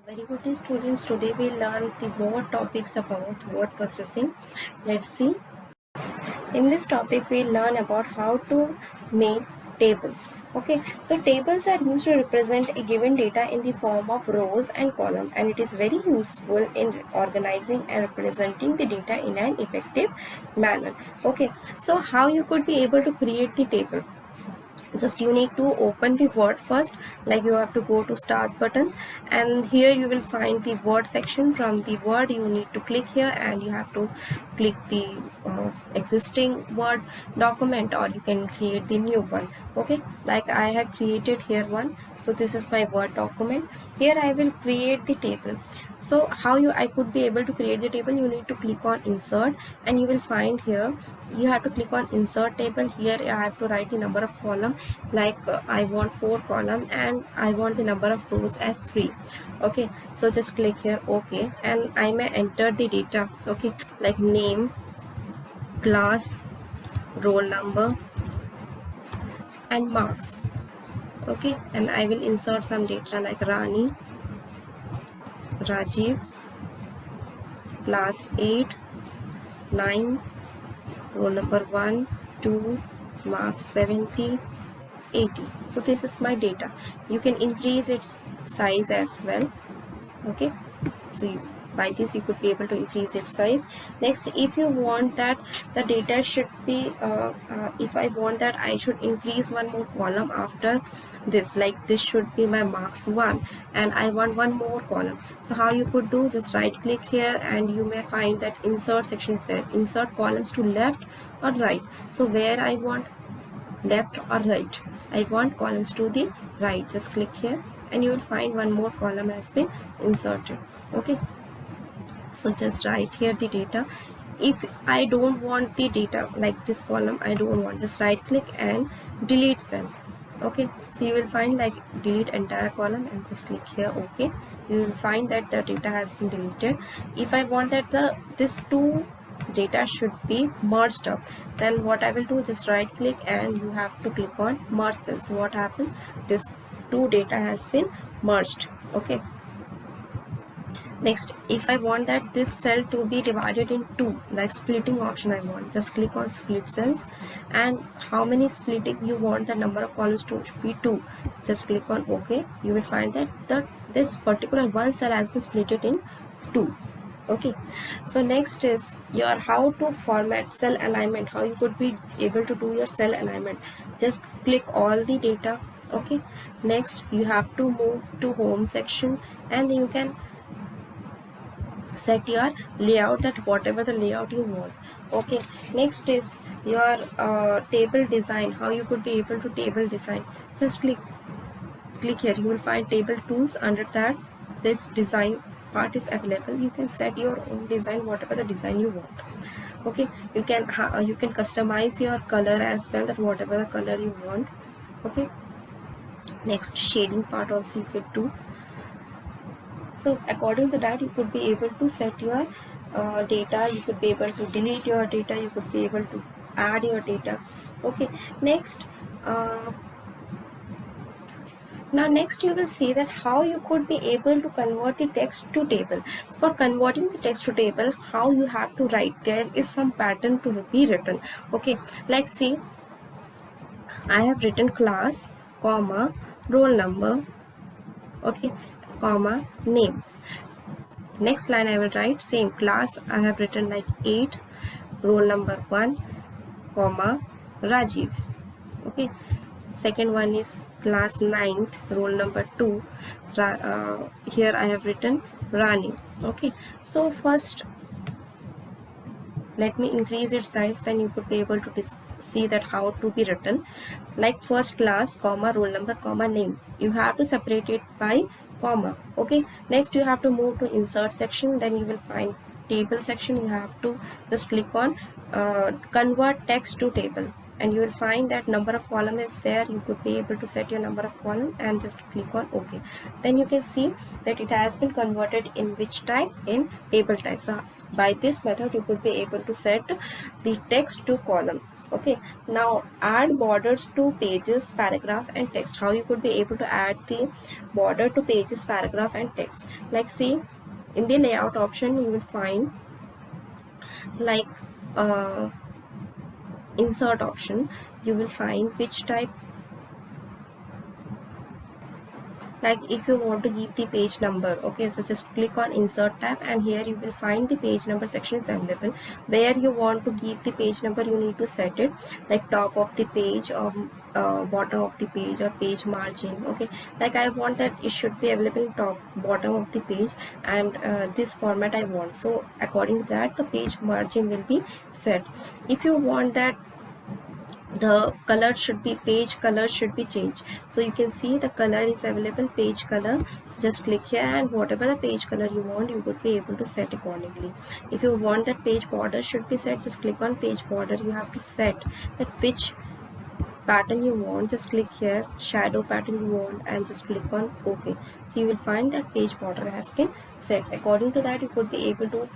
Very good day, students. Today we learn the more topics about word processing. Let's see. In this topic we learn about how to make tables. Okay, so tables are used to represent a given data in the form of rows and columns, and it is very useful in organizing and representing the data in an effective manner. Okay, so how you could be able to create the table? Just you need to open the word first, like you have to go to start button, and here you will find the word section. From the word you need to click here, and you have to click the existing word document, or you can create the new one. Okay, like I have created here one, so this is my word document. Here I will create the table. So how I could be able to create the table? You need to click on insert, and you will find here you have to click on insert table. Here I have to write the number of column, like I want 4 column, and I want the number of rows as 3. Okay, so just click here OK, and I may enter the data. Okay, like name, class, roll number, and marks. Okay, and I will insert some data like Rani, Rajiv, class 8, 9, roll number 1, 2, marks 70, 80. So this is my data. You can increase its size as well. Okay, so by this you could be able to increase its size. Next, if you want that the data should be if I want that I should increase one more column after this, like this should be my marks 1, and I want one more column. So how you could do? Just right click here, and you may find that insert section is there. Insert columns to left or right. So where I want left or right? I want columns to the right. Just click here, and you will find one more column has been inserted. Okay, so just write here the data. If I don't want the data like this column, I don't want, just right click and delete cell. Okay, so you will find like delete entire column, and just click here OK. You will find that the data has been deleted. If I want that this two data should be merged up, then what I will do, just right click and you have to click on merge cells. So what happened? This two data has been merged. Okay, next, if I want that this cell to be divided in two, like splitting option I want, just click on split cells, and how many splitting you want the number of columns to be 2, just click on OK. You will find that this particular one cell has been split in 2. Okay, so next is your how to format cell alignment, how you could be able to do your cell alignment. Just click all the data. Okay, next you have to move to home section, and you can set your layout, that whatever the layout you want. Okay, next is your table design, how you could be able to table design. Just click here, you will find table tools. Under that this design part is available. You can set your own design, whatever the design you want. Okay, you can customize your color as well, that whatever the color you want. Okay, next shading part also you could do. So according to that you could be able to set your data, you could be able to delete your data, you could be able to add your data. Okay, next now next you will see that how you could be able to convert the text to table. For converting the text to table, how you have to write, there is some pattern to be written. Okay, like see, I have written class, comma, roll number, okay, comma, name. Next line I will write same class, I have written like 8, roll number 1, comma, Rajiv. Okay, second one is class 9th, roll number 2, here I have written Rani. Okay, so first let me increase its size, then you could be able to see that how to be written. Like first class, comma, roll number, comma, name, you have to separate it by comma. Okay, next you have to move to insert section, then you will find table section. You have to just click on convert text to table, and you will find that number of column is there. You could be able to set your number of column and just click on OK. Then you can see that it has been converted in which type? In table type. So by this method you could be able to set the text to column. Okay, now add borders to pages, paragraph and text. How you could be able to add the border to pages, paragraph and text? Like see, in the layout option you will find like insert option. You will find which type, like if you want to give the page number. Okay, so just click on insert tab and here you will find the page number section is available. Where you want to give the page number, you need to set it, like top of the page or bottom of the page or page margin. Okay, like I want that it should be available top bottom of the page, and this format I want, so according to that the page margin will be set. If you want that the color should be, page color should be changed, so you can see the color is available, page color. Just click here and whatever the page color you want, you would be able to set accordingly. If you want that page border should be set, just click on page border. You have to set that which pattern you want, just click here shadow pattern you want and just click on OK. So you will find that page border has been set. According to that you could be able to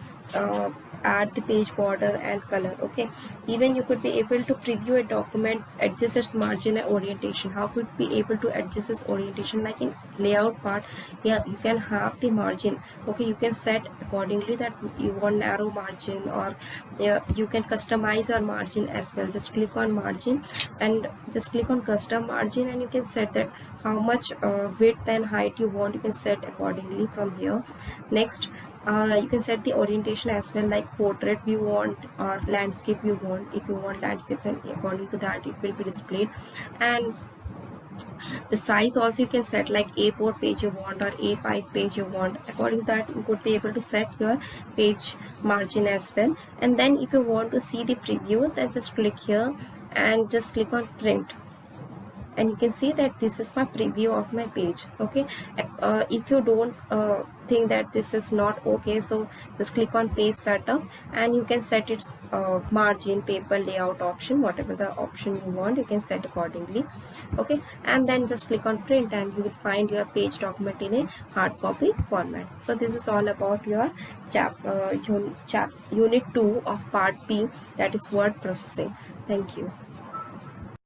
add the page border and color. Okay, even you could be able to preview a document, adjust its margin and orientation. How could be able to adjust its orientation? Like in layout part, yeah, you can have the margin. Okay, you can set accordingly that you want narrow margin, or yeah, you can customize your margin as well. Just click on margin and just click on custom margin and you can set that how much width and height you want. You can set accordingly from here. Next, you can set the orientation as well, like portrait you want or landscape you want. If you want landscape, then according to that it will be displayed. And the size also you can set, like A4 page you want or A5 page you want. According to that you could be able to set your page margin as well. And then if you want to see the preview, then just click here and just click on print, and you can see that this is my preview of my page. Okay, if you don't think that this is not okay, so just click on page setup and you can set its margin, paper layout option, whatever the option you want you can set accordingly. Okay, and then just click on print and you will find your page document in a hard copy format. So this is all about your unit 2 of part B, that is word processing. Thank you.